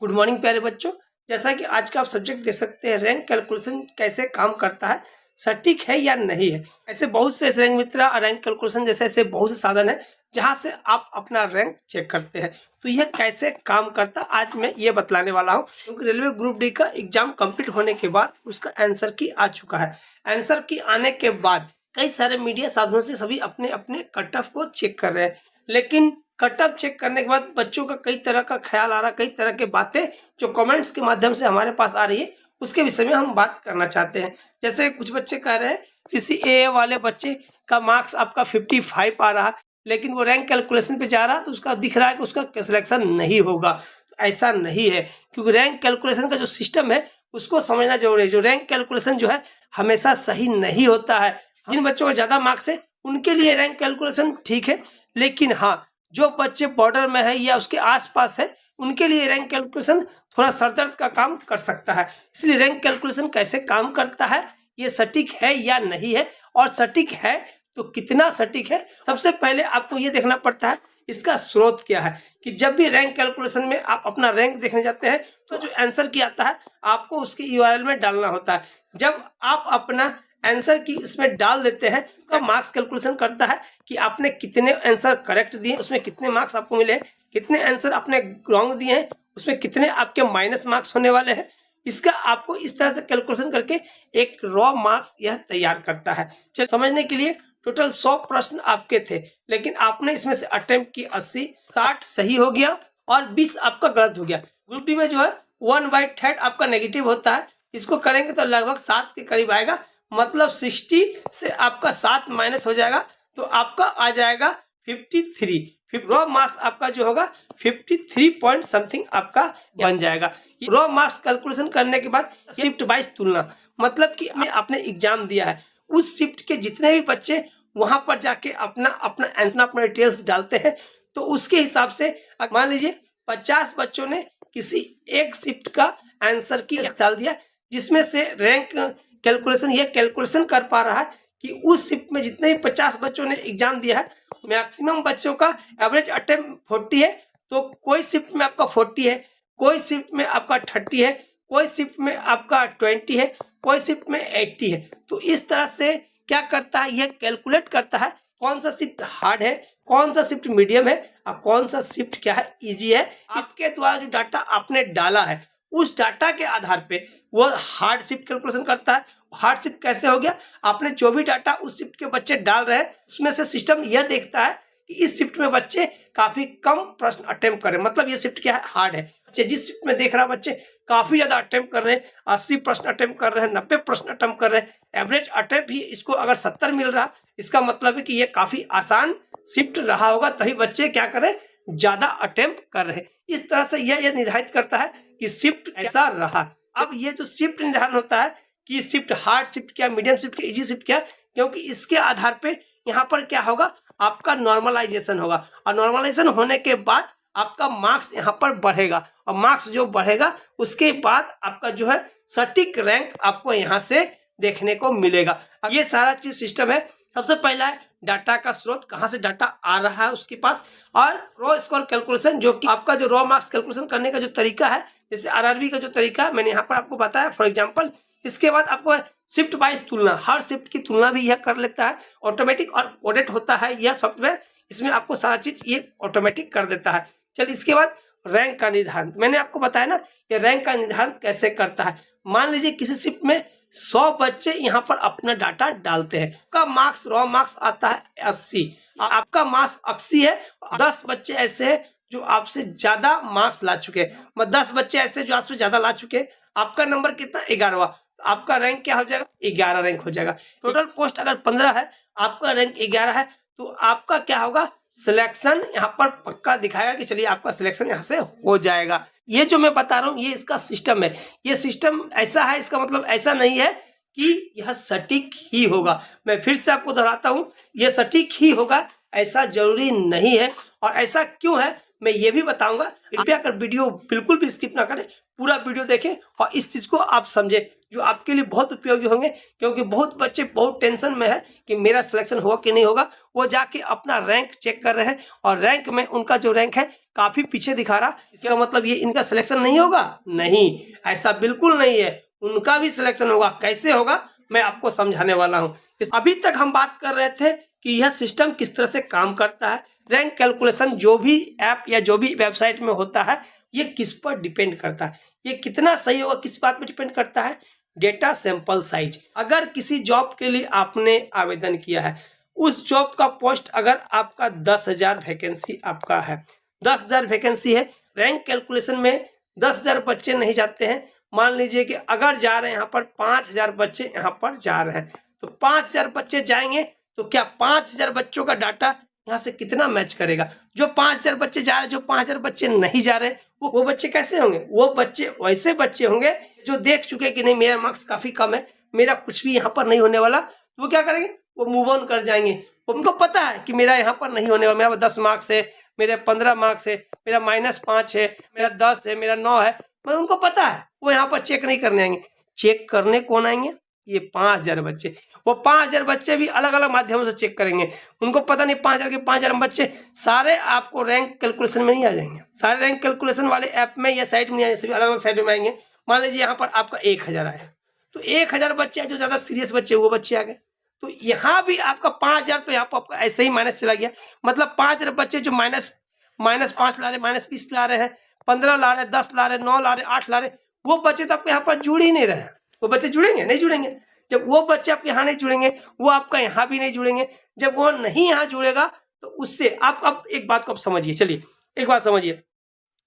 Good morning प्यारे बच्चों। जैसा कि आज का आप सब्जेक्ट देख सकते हैं, रैंक कैलकुलेशन कैसे काम करता है, सटीक है या नहीं है। ऐसे बहुत से रैंक मित्रा और रैंक कैलकुलेशन जैसे ऐसे बहुत से साधन है जहां से आप अपना रैंक चेक करते हैं। तो यह कैसे काम करता है आज मैं ये बतलाने वाला हूं, क्योंकि रेलवे ग्रुप डी का एग्जाम कंप्लीट होने के बाद उसका आंसर की आ चुका है। आंसर की आने के बाद कई सारे मीडिया साधनों से सभी अपने अपने कट ऑफ को चेक कर रहे हैं, लेकिन कट ऑफ चेक करने के बाद बच्चों का कई तरह का ख्याल आ रहा, कई तरह के बातें जो कमेंट्स के माध्यम से हमारे पास आ रही है, उसके विषय में हम बात करना चाहते हैं। जैसे कुछ बच्चे कह रहे हैं CCAA वाले बच्चे का मार्क्स आपका 55 आ रहा, लेकिन वो रैंक कैलकुलेशन पे जा रहा तो उसका दिख रहा है कि उसका सिलेक्शन नहीं होगा। तो ऐसा नहीं है, क्योंकि रैंक कैलकुलेशन का जो सिस्टम है उसको समझना जरूरी है। जो रैंक कैलकुलेशन जो है हमेशा सही नहीं होता है। जिन बच्चों को ज्यादा मार्क्स है उनके लिए रैंक कैलकुलेशन ठीक है, लेकिन हाँ, जो बच्चे बॉर्डर में है या उसके आसपास है उनके लिए रैंक कैलकुलेशन थोड़ा सरदर्द का काम कर सकता है। इसलिए रैंक कैलकुलेशन कैसे काम करता है, ये सटीक है या नहीं है, और सटीक है तो कितना सटीक है। सबसे पहले आपको ये देखना पड़ता है इसका स्रोत क्या है, कि जब भी रैंक कैलकुलेशन में आप अपना रैंक देखने जाते हैं तो जो आंसर की आता है आपको उसके URL में डालना होता है। जब आप अपना आंसर की इसमें डाल देते हैं तो मार्क्स कैलकुलेशन करता है कि आपने कितने आंसर करेक्ट दिए, उसमें कितने मार्क्स आपको मिले, कितने आंसर आपने रॉन्ग दिए हैं, उसमें कितने आपके माइनस मार्क्स होने वाले हैं। इसका आपको इस तरह से कैलकुलेशन करके एक रॉ मार्क्स यह तैयार करता है। चलिए समझने के लिए, टोटल 100 प्रश्न आपके थे, लेकिन आपने इसमें से अटेम्प्ट की 80, 60 सही हो गया और 20 आपका गलत हो गया। ग्रुप डी में जो है 1/3 आपका नेगेटिव होता है। इसको करेंगे तो लगभग 7 के करीब आएगा, मतलब 60 से आपका 7 माइनस हो जाएगा तो आपका आ जाएगा 53। फिर रॉ मार्क्स आपका जो होगा 53 पॉइंट समथिंग आपका बन जाएगा। रॉ मार्क्स कैलकुलेशन करने के बाद शिफ्ट वाइज तुलना, मतलब कि आपने एग्जाम दिया है, उस शिफ्ट के जितने भी बच्चे वहां पर जाके अपना अपना डिटेल्स डालते हैं, तो उसके हिसाब से मान लीजिए 50 बच्चों ने किसी एक शिफ्ट का आंसर की डाल दिया, जिसमें से रैंक कैलकुलेशन ये कैलकुलेशन कर पा रहा है कि उस शिफ्ट में जितने भी 50 बच्चों ने एग्जाम दिया है, मैक्सिमम बच्चों का एवरेज अटेम्प्ट 40 है। तो कोई शिफ्ट में आपका 40 है, कोई शिफ्ट में आपका 30 है, कोई शिफ्ट में आपका 20 है, कोई शिफ्ट में 80 है। तो इस तरह से क्या करता है, यह कैलकुलेट करता है कौन सा शिफ्ट हार्ड है, कौन सा शिफ्ट मीडियम है और कौन सा शिफ्ट क्या है, इजी है। इसके द्वारा जो डाटा आपने डाला है उस डाटा के आधार पे वो हार्ड शिफ्ट कैलकुलेशन करता है। हार्ड शिफ्ट कैसे हो गया, आपने जो भी डाटा उस शिफ्ट के बच्चे डाल रहे हैं उसमें से सिस्टम यह देखता है कि इस शिफ्ट में बच्चे काफी कम प्रश्न अटेम्प्ट कर रहे हैं, मतलब ये शिफ्ट क्या है, हार्ड है। जिस शिफ्ट में देख रहा बच्चे काफी ज्यादा अटेम्प्ट कर रहे हैं, 80 प्रश्न अटेम्प्ट कर रहे हैं, 90 प्रश्न अटेम्प्ट कर रहे हैं, एवरेज अटेम्प्ट भी इसको अगर 70 मिल रहा, इसका मतलब है कि ये काफी आसान शिफ्ट रहा होगा, तभी बच्चे क्या करें, ज्यादा अटेम्प्ट कर रहे हैं। इस तरह से यह निर्धारित करता है कि शिफ्ट ऐसा रहा। अब ये जो शिफ्ट निर्धारण होता है कि शिफ्ट हार्ड शिफ्ट क्या, मीडियम शिफ्ट क्या, इजी शिफ्ट क्या, क्योंकि इसके आधार पे यहाँ पर क्या होगा, आपका नॉर्मलाइजेशन होगा, और नॉर्मलाइजेशन होने के बाद आपका मार्क्स यहाँ पर बढ़ेगा, और मार्क्स जो बढ़ेगा उसके बाद आपका जो है सटीक रैंक आपको यहाँ से देखने को मिलेगा। अब ये सारा चीज सिस्टम है। सबसे पहला है डाटा का स्रोत, कहाँ से डाटा आ रहा है उसके पास, और रॉ स्कोर कैलकुलेशन, जो कि आपका जो रॉ मार्क्स कैलकुलेशन करने का जो तरीका है, जैसे RRB का जो तरीका है मैंने यहाँ पर आपको बताया फॉर एग्जांपल। इसके बाद आपको शिफ्ट वाइज तुलना, हर शिफ्ट की तुलना भी यह कर लेता है, ऑटोमेटिक और कोडेड होता है यह सॉफ्टवेयर, इसमें आपको सारा चीज ये ऑटोमेटिक कर देता है। चलिए इसके बाद रैंक का निर्धारण, मैंने आपको बताया ना ये रैंक का निर्धारण कैसे करता है। मान लीजिए किसी शिफ्ट में 100 बच्चे यहाँ पर अपना डाटा डालते हैं, आपका मार्क्स रॉ मार्क्स आता है 80, आपका मार्क्स 80 है, 10 बच्चे ऐसे हैं जो आपसे ज्यादा मार्क्स ला चुके हैं, 10 बच्चे ऐसे जो आपसे ज्यादा ला चुके हैं, आपका नंबर कितना, 11वां, आपका रैंक क्या हो जाएगा, 11 रैंक हो जाएगा। टोटल पोस्ट अगर 15 है, आपका रैंक 11 है, तो आपका क्या होगा, सिलेक्शन यहाँ पर पक्का दिखाएगा कि चलिए आपका सिलेक्शन यहाँ से हो जाएगा। ये जो मैं बता रहा हूँ ये इसका सिस्टम है, ये सिस्टम ऐसा है, इसका मतलब ऐसा नहीं है कि यह सटीक ही होगा। मैं फिर से आपको दोहराता हूँ, यह सटीक ही होगा, ऐसा जरूरी नहीं है। और ऐसा क्यों है मैं ये भी बताऊंगा। कृपया कर वीडियो बिल्कुल भी स्किप ना करें, पूरा वीडियो देखें और इस चीज को आप समझें, जो आपके लिए बहुत उपयोगी होंगे। क्योंकि बहुत बच्चे बहुत टेंशन में है कि मेरा सिलेक्शन होगा कि नहीं होगा। वो जाके अपना रैंक चेक कर रहे हैं और रैंक में उनका जो रैंक है काफी पीछे दिखा रहा। इसका मतलब ये इनका सिलेक्शन नहीं होगा? नहीं, ऐसा बिल्कुल नहीं है, उनका भी सिलेक्शन होगा। कैसे होगा मैं आपको समझाने वाला हूँ। अभी तक हम बात कर रहे थे कि यह सिस्टम किस तरह से काम करता है। रैंक कैलकुलेशन जो भी ऐप या जो भी वेबसाइट में होता है, ये किस पर डिपेंड करता है, ये कितना सही होगा किस बात पर डिपेंड करता है? Data sample size. अगर किसी जॉब के लिए आपने आवेदन किया है, उस जॉब का पोस्ट अगर आपका 10,000 वैकेंसी आपका है, 10,000 वैकेंसी है, रैंक कैलकुलेशन में 10,000 बच्चे नहीं जाते हैं। मान लीजिए कि अगर जा रहे हैं यहाँ पर 5,000 बच्चे यहाँ पर जा रहे हैं, तो 5,000 बच्चे जाएंगे तो क्या 5,000 बच्चों का डाटा यहाँ से कितना मैच करेगा? जो 5,000 बच्चे जा रहे हैं, जो 5,000 बच्चे नहीं जा रहे, वो बच्चे कैसे होंगे? वो बच्चे वैसे बच्चे होंगे जो देख चुके कि नहीं मेरा मार्क्स काफी कम है, मेरा कुछ भी यहाँ पर नहीं होने वाला, तो वो क्या करेंगे? वो मूव ऑन कर जाएंगे। उनको पता है कि मेरा यहाँ पर नहीं होने वाला, मेरा 10 मार्क्स है, मेरे 15 मार्क्स है, मेरा -5 है, मेरा 10 है, मेरा 9 है, मैं उनको पता है। वो यहाँ पर चेक नहीं करने आएंगे। चेक करने कौन आएंगे? ये 5,000 बच्चे। वो 5,000 बच्चे भी अलग अलग माध्यमों से चेक करेंगे। उनको पता नहीं 5,000 के 5,000 बच्चे सारे आपको रैंक कैलकुलेशन में नहीं आ जाएंगे, सारे रैंक कैलकुलेशन वाले ऐप में या साइट में नहीं आएंगे, अलग अलग साइट में आएंगे। मान लीजिए यहाँ पर आपका 1,000 आया, तो 1,000 बच्चे जो ज्यादा सीरियस बच्चे वो बच्चे आ गए, तो यहाँ भी आपका 5,000 तो यहाँ पर आपका ऐसे ही माइनस चला गया। मतलब 5,000 बच्चे जो -5 ला रहे, -20 ला रहे हैं, 15 ला रहे, 10 ला रहे, 9 ला रहे, 8 ला रहे, वो बच्चे तो आपके यहाँ पर जुड़ ही नहीं रहे। वो बच्चे जुड़ेंगे? नहीं जुड़ेंगे। जब वो बच्चे आपके यहाँ नहीं जुड़ेंगे, वो आपका यहाँ भी नहीं जुड़ेंगे। जब वो नहीं यहाँ जुड़ेगा तो उससे आप एक बात को आप समझिए। चलिए एक बात समझिए,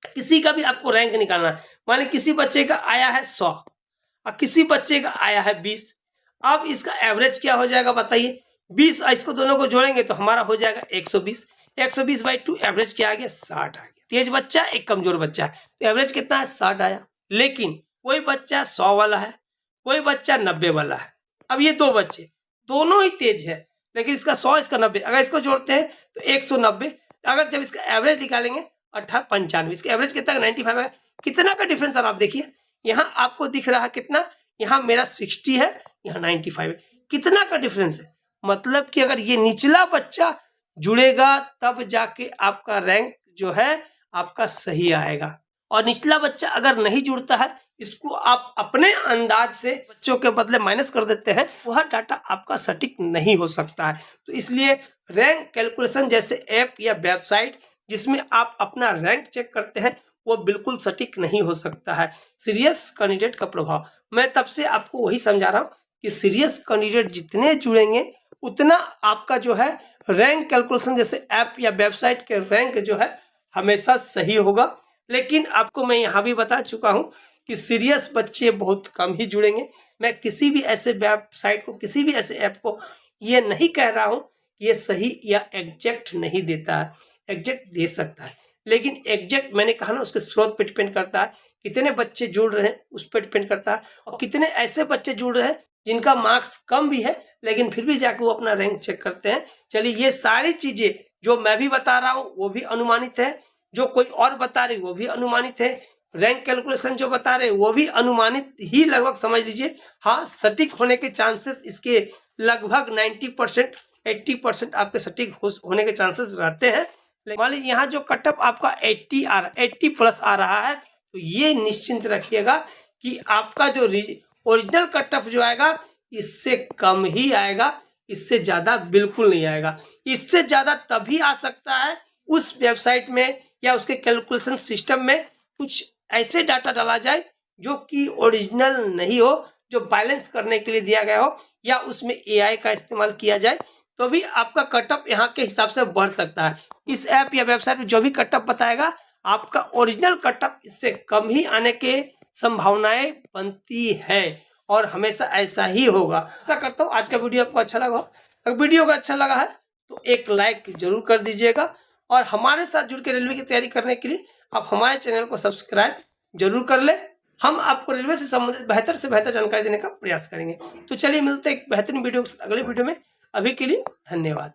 किसी का भी आपको रैंक निकालना है, मान लीजिए किसी बच्चे का आया है 100 और किसी बच्चे का आया है 20। अब इसका एवरेज क्या हो जाएगा बताइए? 20, इसको दोनों को जोड़ेंगे तो हमारा हो जाएगा 120। 120/2 एवरेज क्या आ गया? 60 आ गया। तेज बच्चा एक कमजोर बच्चा है, तो एवरेज कितना है? 60 आया। लेकिन कोई बच्चा 100 वाला है, कोई बच्चा 90 वाला है। अब ये दो बच्चे दोनों ही तेज है, लेकिन इसका 100 इसका 90, अगर इसको जोड़ते हैं तो 190। अगर जब इसका एवरेज निकालेंगे 95, इसका एवरेज कितना? 95 है। कितना का डिफरेंस आप देखिए, यहाँ आपको दिख रहा है कितना? यहाँ मेरा 60 है, यहाँ 95 है। कितना का डिफरेंस है? मतलब कि अगर ये निचला बच्चा जुड़ेगा तब जाके आपका रैंक जो है आपका सही आएगा, और निचला बच्चा अगर नहीं जुड़ता है, इसको आप अपने अंदाज से बच्चों के बदले माइनस कर देते हैं, वह डाटा आपका सटीक नहीं हो सकता है। तो इसलिए रैंक कैलकुलेशन जैसे ऐप या वेबसाइट जिसमें आप अपना रैंक चेक करते हैं, वो बिल्कुल सटीक नहीं हो सकता है। सीरियस कैंडिडेट का प्रभाव, मैं तब से आपको वही समझा रहा हूँ कि सीरियस कैंडिडेट जितने जुड़ेंगे उतना आपका जो है रैंक कैलकुलेशन जैसे ऐप या वेबसाइट के रैंक जो है हमेशा सही होगा। लेकिन आपको मैं यहाँ भी बता चुका हूँ कि सीरियस बच्चे बहुत कम ही जुड़ेंगे। मैं किसी भी ऐसे वेबसाइट को, किसी भी ऐसे ऐप को ये नहीं कह रहा हूँ कि ये सही या एग्जैक्ट नहीं देता है, एग्जैक्ट दे सकता है, लेकिन एग्जैक्ट मैंने कहा ना उसके स्रोत पे डिपेंड करता है, कितने बच्चे जुड़ रहे हैं उस पर डिपेंड करता है, और कितने ऐसे बच्चे जुड़ रहे हैं जिनका मार्क्स कम भी है लेकिन फिर भी जाके वो अपना रैंक चेक करते हैं। चलिए ये सारी चीजें जो मैं भी बता रहा हूँ वो भी अनुमानित है, जो कोई और बता रहे वो भी अनुमानित है, रैंक कैलकुलेशन जो बता रहे वो भी अनुमानित ही लगभग समझ लीजिए। हाँ, सटीक होने के चांसेस इसके लगभग 90% 80% आपके सटीक होने के चांसेस रहते हैं। मान लीजिए यहाँ जो कटअप आपका 80+ आ रहा है, तो ये निश्चिंत रखिएगा कि आपका जो ओरिजिनल कटअप जो आएगा इससे कम ही आएगा, इससे ज्यादा बिल्कुल नहीं आएगा। इससे ज्यादा तभी आ सकता है उस वेबसाइट में या उसके कैलकुलेशन सिस्टम में कुछ ऐसे डाटा डाला जाए जो कि ओरिजिनल नहीं हो, जो बैलेंस करने के लिए दिया गया हो, या उसमें एआई का इस्तेमाल किया जाए, तो भी आपका कटअप यहाँ के हिसाब से बढ़ सकता है। इस ऐप या वेबसाइट में जो भी कटअप बताएगा आपका ओरिजिनल कटअप इससे कम ही आने के संभावनाएं बनती है, और हमेशा ऐसा ही होगा। ऐसा करता हूँ आज का वीडियो आपको अच्छा लगा हो, अगर वीडियो को अच्छा लगा है तो एक लाइक जरूर कर दीजिएगा, और हमारे साथ जुड़ के रेलवे की तैयारी करने के लिए आप हमारे चैनल को सब्सक्राइब जरूर कर ले। हम आपको रेलवे से संबंधित बेहतर से बेहतर जानकारी देने का प्रयास करेंगे। तो चलिए मिलते हैं एक बेहतरीन वीडियो के साथ अगले वीडियो में। अभी के लिए धन्यवाद।